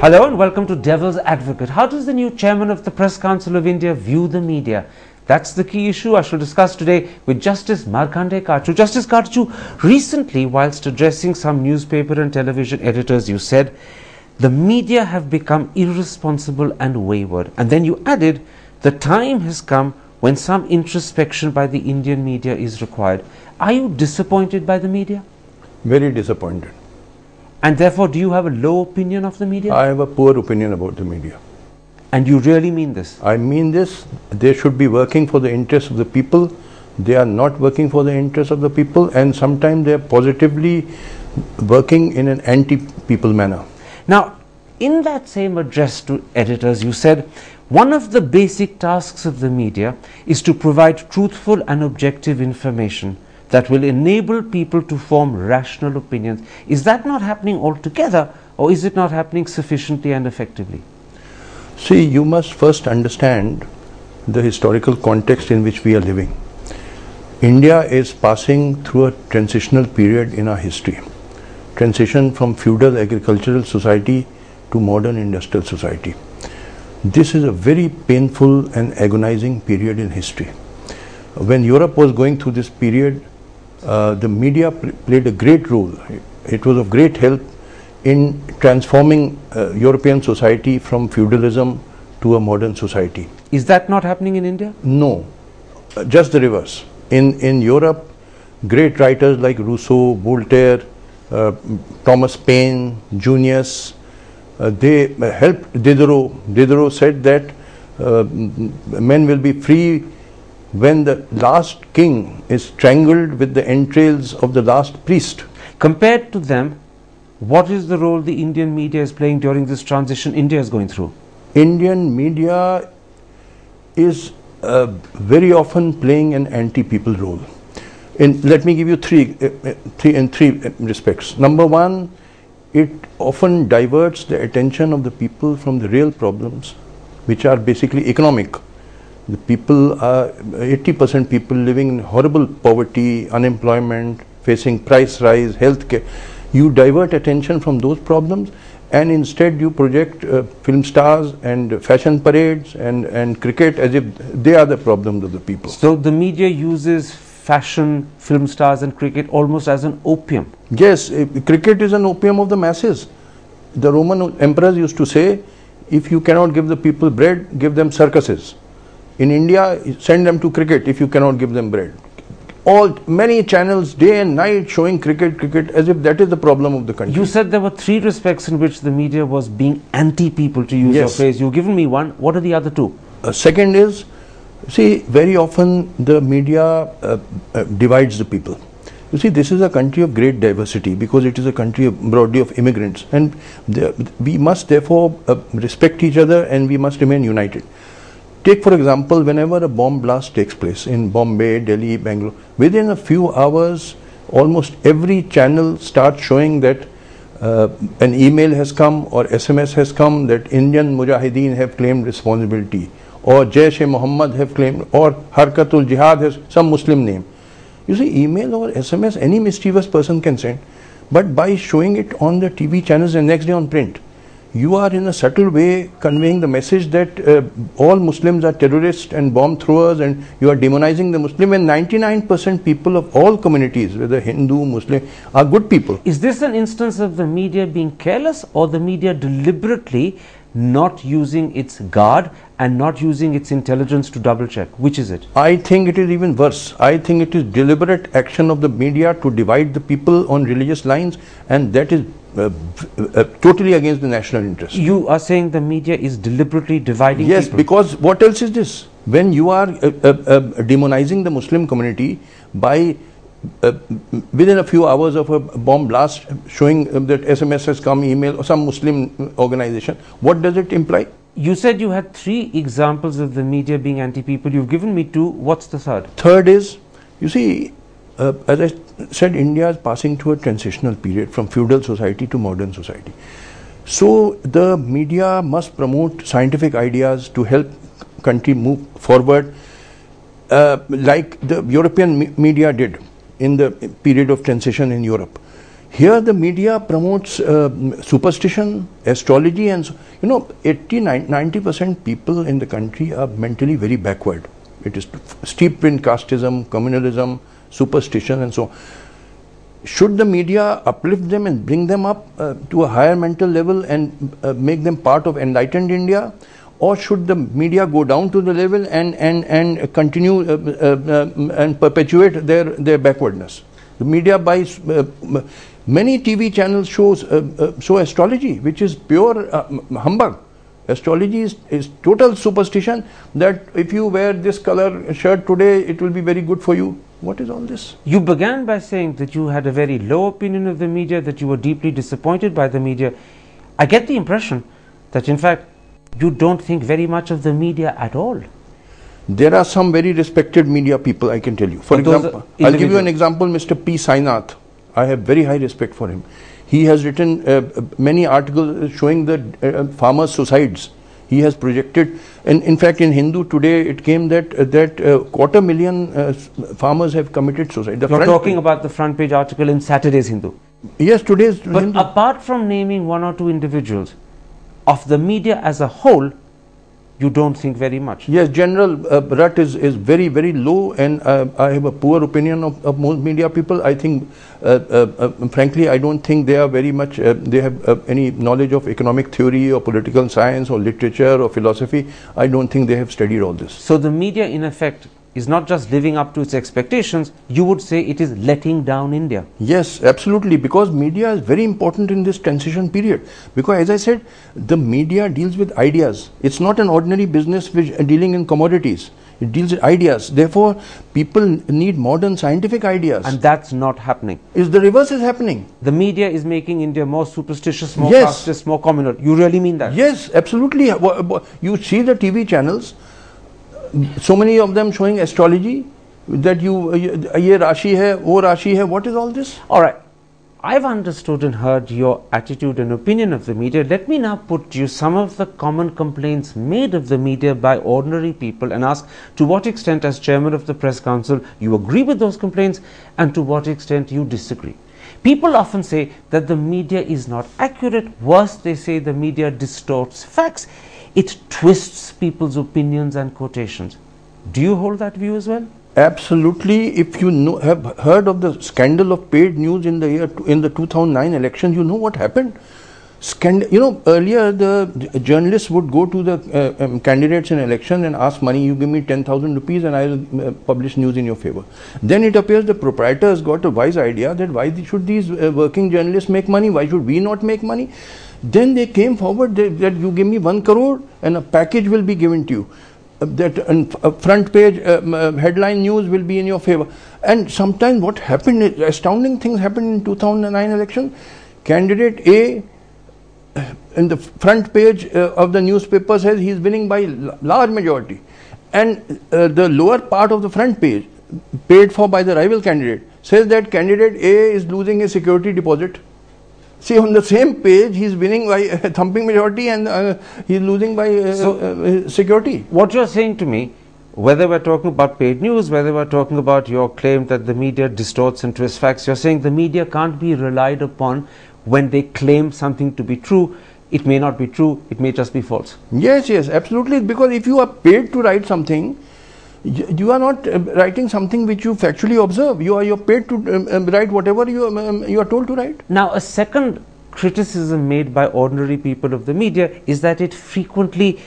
Hello and welcome to Devil's Advocate. How does the new chairman of the Press Council of India view the media? That's the key issue I shall discuss today with Justice Markandeya Karchu. Justice Karchu, recently whilst addressing some newspaper and television editors, you said the media have become irresponsible and wayward. And then you added the time has come when some introspection by the Indian media is required. Are you disappointed by the media? Very disappointed. And therefore, do you have a low opinion of the media? I have a poor opinion about the media. And you really mean this? I mean this. They should be working for the interests of the people. They are not working for the interests of the people, and sometimes they are positively working in an anti-people manner. Now, in that same address to editors, you said one of the basic tasks of the media is to provide truthful and objective information that will enable people to form rational opinions. Is that not happening altogether, or is it not happening sufficiently and effectively? See, you must first understand the historical context in which we are living. India is passing through a transitional period in our history. Transition from feudal agricultural society to modern industrial society. This is a very painful and agonizing period in history. When Europe was going through this period, the media played a great role. It was of great help in transforming European society from feudalism to a modern society. Is that not happening in India? No, just the reverse. In Europe, great writers like Rousseau, Voltaire, Thomas Paine, Junius, they helped Diderot. Diderot said that men will be free when the last king is strangled with the entrails of the last priest. Compared to them, what is the role the Indian media is playing during this transition India is going through? Indian media is very often playing an anti-people role. Let me give you three respects. Number one, it often diverts the attention of the people from the real problems, which are basically economic. The people are 80% people living in horrible poverty, unemployment, facing price rise, health care. You divert attention from those problems, and instead you project film stars and fashion parades and cricket as if they are the problems of the people. So the media uses fashion, film stars and cricket almost as an opium. Yes, cricket is an opium of the masses. The Roman emperors used to say, if you cannot give the people bread, give them circuses. In India, send them to cricket if you cannot give them bread. Many channels day and night showing cricket as if that is the problem of the country. You said there were three respects in which the media was being anti-people, to use your phrase. You've given me one. What are the other two? Second is, see, very often the media divides the people. You see, this is a country of great diversity because it is a country broadly of immigrants, and we must therefore respect each other and we must remain united. Take for example, whenever a bomb blast takes place in Bombay, Delhi, Bangalore, within a few hours almost every channel starts showing that an email has come or SMS has come that Indian Mujahideen have claimed responsibility, or Jaish-e-Mohammed have claimed, or Harkatul Jihad has some Muslim name. You see, email or SMS any mischievous person can send, but by showing it on the TV channels and next day on print, you are in a subtle way conveying the message that all Muslims are terrorists and bomb throwers, and you are demonizing the Muslim, and 99% people of all communities, whether Hindu, Muslim, are good people. Is this an instance of the media being careless, or the media deliberately not using its guard and not using its intelligence to double check? Which is it? I think it is even worse. I think it is deliberate action of the media to divide the people on religious lines, and that is totally against the national interest. You are saying the media is deliberately dividing people? Yes, because what else is this? When you are demonizing the Muslim community by within a few hours of a bomb blast showing that SMS has come, email, or some Muslim organization, what does it imply? You said you had three examples of the media being anti-people. You've given me two. What's the third? Third is, you see, as I said, India is passing through a transitional period from feudal society to modern society. So the media must promote scientific ideas to help country move forward, like the European media did in the period of transition in Europe. Here the media promotes superstition, astrology, and 90% people in the country are mentally very backward. It is steeped in casteism, communalism, superstition, and so on. Should the media uplift them and bring them up to a higher mental level and make them part of enlightened India? Or should the media go down to the level and continue and perpetuate their backwardness? The media buys many TV channels show astrology, which is pure humbug. Astrology is total superstition, that if you wear this color shirt today, it will be very good for you. What is all this? You began by saying that you had a very low opinion of the media, that you were deeply disappointed by the media. I get the impression that in fact you don't think very much of the media at all. There are some very respected media people, I can tell you. For example, I'll give you an example, Mr. P. Sainath. I have very high respect for him. He has written many articles showing the farmers' suicides. He has projected, and in fact in Hindu today it came that 250,000 farmers have committed suicide. You're talking about the front page article in Saturday's Hindu. Yes, today's But Hindu. Apart from naming one or two individuals, of the media as a whole, you don't think very much. Yes, general rut is very, very low, and I have a poor opinion of most media people. I think, frankly, I don't think they are very much, they have any knowledge of economic theory or political science or literature or philosophy. I don't think they have studied all this. So the media, in effect, is not just living up to its expectations, you would say it is letting down India. Yes, absolutely, because media is very important in this transition period. Because as I said, the media deals with ideas. It's not an ordinary business which dealing in commodities. It deals with ideas. Therefore, people need modern scientific ideas. And that's not happening. The reverse is happening. The media is making India more superstitious, more Yes. casteist, more communal. You really mean that? Yes, absolutely. You see the TV channels, so many of them showing astrology, that ye Rashi hai, wo Rashi hai. What is all this? All right. I've understood and heard your attitude and opinion of the media. Let me now put to you some of the common complaints made of the media by ordinary people and ask to what extent, as chairman of the press council, you agree with those complaints and to what extent you disagree. People often say that the media is not accurate. Worse, they say the media distorts facts. It twists people's opinions and quotations. Do you hold that view as well? Absolutely. If you have heard of the scandal of paid news in the 2009 elections, you know what happened. Earlier the journalists would go to the candidates in election and ask money. You give me 10,000 rupees and I will publish news in your favor. Then it appears the proprietors got a wise idea that why should these working journalists make money? Why should we not make money? Then they came forward that you give me 1 crore and a package will be given to you. That front page headline news will be in your favor. And sometimes what happened, astounding things happened in 2009 election. Candidate A in the front page of the newspaper says he is winning by large majority. And the lower part of the front page, paid for by the rival candidate, says that candidate A is losing his security deposit. See, on the same page, he is winning by a thumping majority and he is losing by security. What you're saying to me, whether we're talking about paid news, whether we're talking about your claim that the media distorts and twists facts, you're saying the media can't be relied upon when they claim something to be true. It may not be true, it may just be false. Yes, yes, absolutely. Because if you are paid to write something, you are not writing something which you factually observe. You're paid to write whatever you are told to write. Now, a second criticism made by ordinary people of the media is that it frequently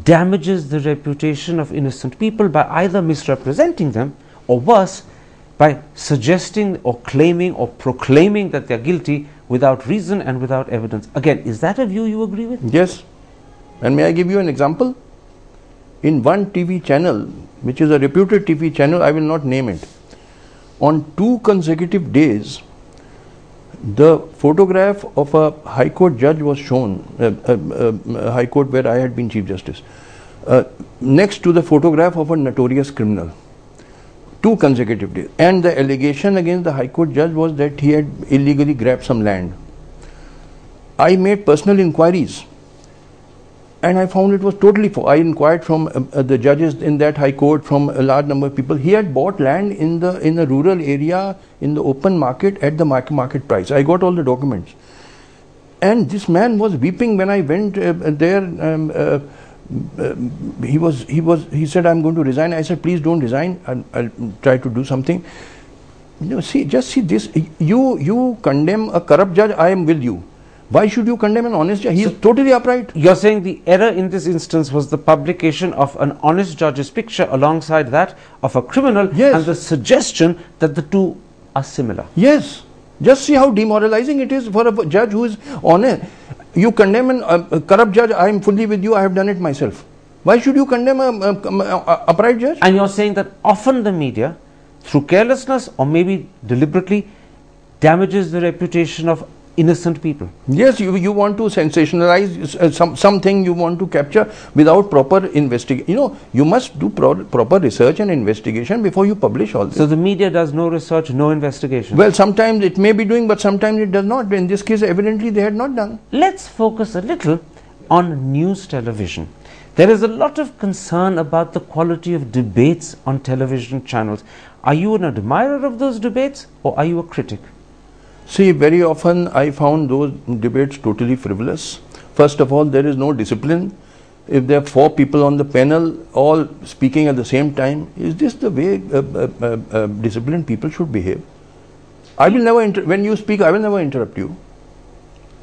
damages the reputation of innocent people by either misrepresenting them or worse, by suggesting or claiming or proclaiming that they're guilty without reason and without evidence. Again, is that a view you agree with? Yes. And may I give you an example? In one TV channel, which is a reputed TV channel, I will not name it, on 2 consecutive days, the photograph of a High Court judge was shown, High Court where I had been Chief Justice, next to the photograph of a notorious criminal. 2 consecutive days. And the allegation against the High Court judge was that he had illegally grabbed some land. I made personal inquiries. And I found it was totally false. I inquired from the judges in that high court, from a large number of people. He had bought land in a rural area in the open market at the market price. I got all the documents. And this man was weeping when I went there. He said, "I'm going to resign." I said, "Please don't resign. I'll try to do something." You know, just see this. You condemn a corrupt judge. I am with you. Why should you condemn an honest judge? He is totally upright. You're saying the error in this instance was the publication of an honest judge's picture alongside that of a criminal, yes, and the suggestion that the two are similar. Yes. Just see how demoralizing it is for a judge who is honest. You condemn a corrupt judge. I am fully with you. I have done it myself. Why should you condemn a upright judge? And you're saying that often the media, through carelessness or maybe deliberately, damages the reputation of innocent people. Yes, you want to sensationalize something, you want to capture without proper investigation. You know, you must do proper research and investigation before you publish all this. So the media does no research, no investigation. Well, sometimes it may be doing, but sometimes it does not. In this case, evidently they had not done. Let's focus a little on news television. There is a lot of concern about the quality of debates on television channels. Are you an admirer of those debates, or are you a critic? See, very often I found those debates totally frivolous. First of all, there is no discipline. If there are 4 people on the panel all speaking at the same time, is this the way disciplined people should behave? I will never, when you speak, I will never interrupt you.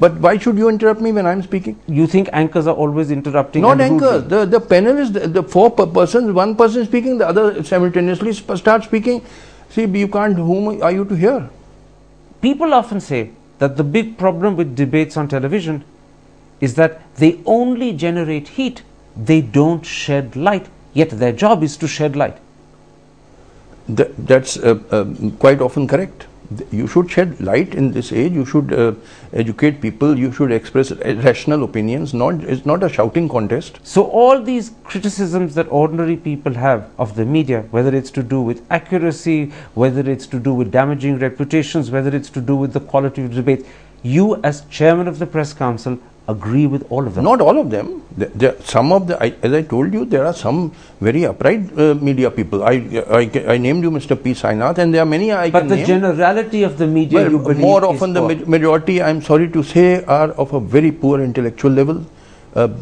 But why should you interrupt me when I am speaking? You think anchors are always interrupting? Not anchors. The panel is the 4 persons, one person speaking, the other simultaneously start speaking. See, you can't, whom are you to hear? People often say that the big problem with debates on television is that they only generate heat, they don't shed light, yet their job is to shed light. That's quite often correct. You should shed light in this age, you should educate people, you should express rational opinions, it's not a shouting contest. So all these criticisms that ordinary people have of the media, whether it's to do with accuracy, whether it's to do with damaging reputations, whether it's to do with the quality of debate, you as chairman of the press council agree with all of them? Not all of them. Some of the, as I told you, there are some very upright media people. I named you Mr. P. Sainath, and there are many I can name. But the generality of the media, well, you believe, more often the majority, I am sorry to say, are of a very poor intellectual level.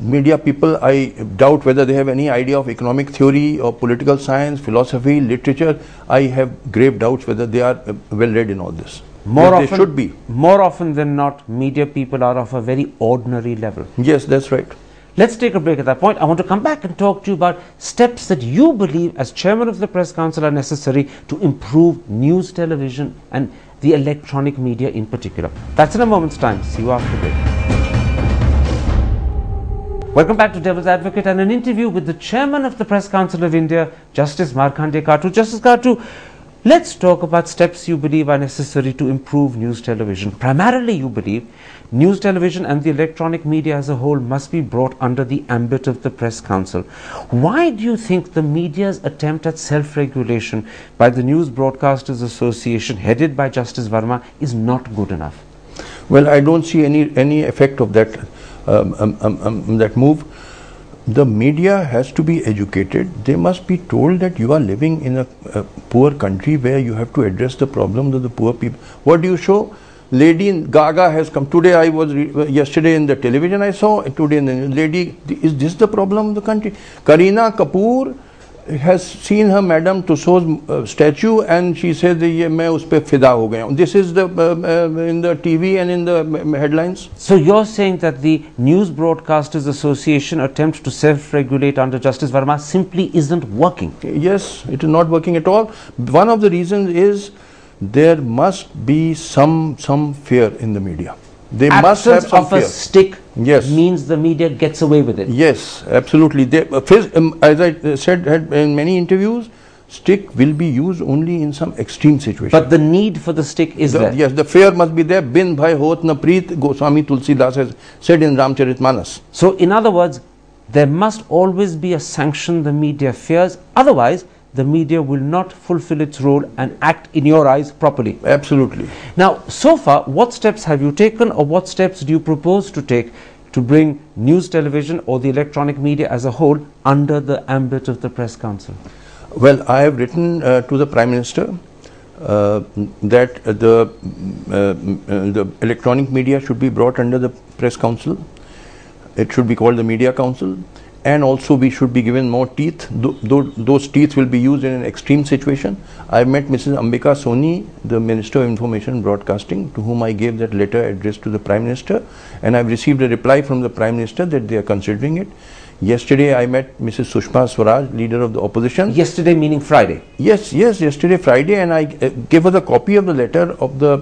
Media people, I doubt whether they have any idea of economic theory or political science, philosophy, literature. I have grave doubts whether they are well read in all this. They should be. More often than not, media people are of a very ordinary level. Yes, that's right. Let's take a break at that point. I want to come back and talk to you about steps that you believe as chairman of the press council are necessary to improve news television and the electronic media in particular. That's in a moment's time. See you after the break. Welcome back to Devil's Advocate and an interview with the chairman of the Press Council of India, Justice Markandeya Kattu. Justice Kattu, let's talk about steps you believe are necessary to improve news television. Primarily, you believe news television and the electronic media as a whole must be brought under the ambit of the Press Council. Why do you think the media's attempt at self-regulation by the News Broadcasters Association, headed by Justice Verma, is not good enough? Well, I don't see any effect of that that move. The media has to be educated. They must be told that you are living in a poor country where you have to address the problems of the poor people. What do you show? Lady Gaga has come. Today I was, yesterday in the television I saw, today in the lady, is this the problem of the country? Kareena Kapoor has seen her Madame Tussauds statue and she says, "Ye main us pe fida ho gaya." This is the in the TV and in the headlines. So you're saying that the News Broadcasters Association attempt to self-regulate under Justice Verma simply isn't working? Yes, it is not working at all. One of the reasons is there must be some fear in the media. They must have some of fear. A stick, yes, means the media gets away with it. Yes, absolutely. As I said in many interviews, stick will be used only in some extreme situations. But the need for the stick is there. Yes, the fear must be there. Bin bhai hot na preet, Goswami Tulsidas has said in Ramcharitmanas. So in other words, there must always be a sanction the media fears. Otherwise, the media will not fulfill its role and act in your eyes properly. Absolutely. Now, so far, what steps have you taken or what steps do you propose to take to bring news television or the electronic media as a whole under the ambit of the Press Council? Well, I have written to the Prime Minister that the electronic media should be brought under the Press Council. It should be called the Media Council, and also we should be given more teeth. Those teeth will be used in an extreme situation. I met Mrs. Ambika Soni, the Minister of Information and Broadcasting, to whom I gave that letter addressed to the Prime Minister, and I've received a reply from the Prime Minister that they are considering it. Yesterday I met Mrs. Sushma Swaraj, leader of the opposition. Yesterday meaning Friday? Yes, yesterday Friday, and I gave her the copy of the letter of the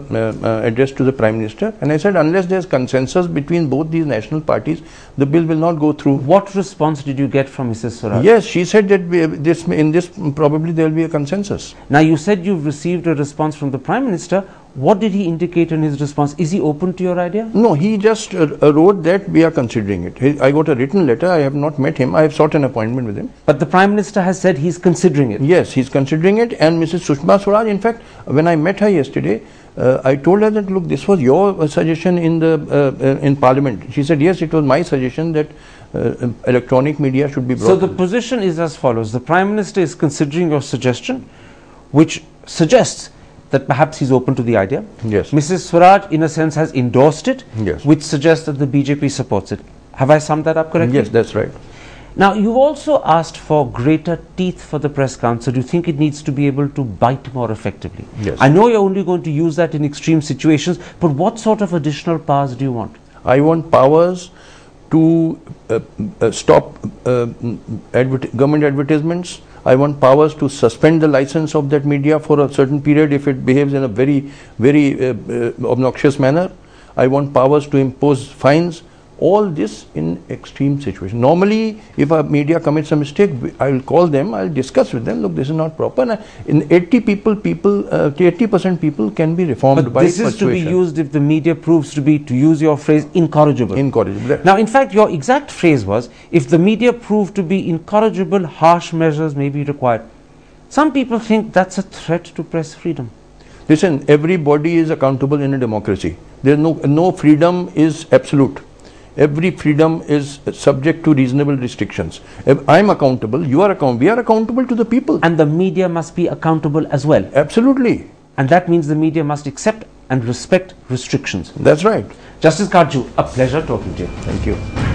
address to the Prime Minister, and I said unless there is consensus between both these national parties, the bill will not go through. What response did you get from Mrs. Swaraj? Yes, she said that in this probably there will be a consensus. Now you said you've received a response from the Prime Minister. What did he indicate in his response? Is he open to your idea? No, he just wrote that we are considering it. I got a written letter. I have not met him. I have sought an appointment with him. But the Prime Minister has said he's considering it. Yes, he's considering it. And Mrs. Sushma Swaraj, in fact, when I met her yesterday, I told her that, look, this was your suggestion in Parliament. She said, yes, it was my suggestion that electronic media should be brought. So the position is as follows. The Prime Minister is considering your suggestion, which suggests that perhaps he's open to the idea. Yes. Mrs. Swaraj, in a sense, has endorsed it, yes, which suggests that the BJP supports it. Have I summed that up correctly? Yes, that's right. Now, you've also asked for greater teeth for the Press Council. Do you think it needs to be able to bite more effectively? Yes. I know you're only going to use that in extreme situations, but what sort of additional powers do you want? I want powers to stop government advertisements. I want powers to suspend the license of that media for a certain period if it behaves in a very, very obnoxious manner. I want powers to impose fines. All this in extreme situations. Normally, if a media commits a mistake, I will call them, I will discuss with them, look, this is not proper. And in 80% people can be reformed by persuasion. But this is to be used if the media proves to be, to use your phrase, incorrigible. Incorrigible. Now, in fact, your exact phrase was, if the media prove to be incorrigible, harsh measures may be required. Some people think that's a threat to press freedom. Listen, everybody is accountable in a democracy. There is no freedom is absolute. Every freedom is subject to reasonable restrictions. If I am accountable, you are accountable, we are accountable to the people. And the media must be accountable as well. Absolutely. And that means the media must accept and respect restrictions. That's right. Justice Karju, a pleasure talking to you. Thank you.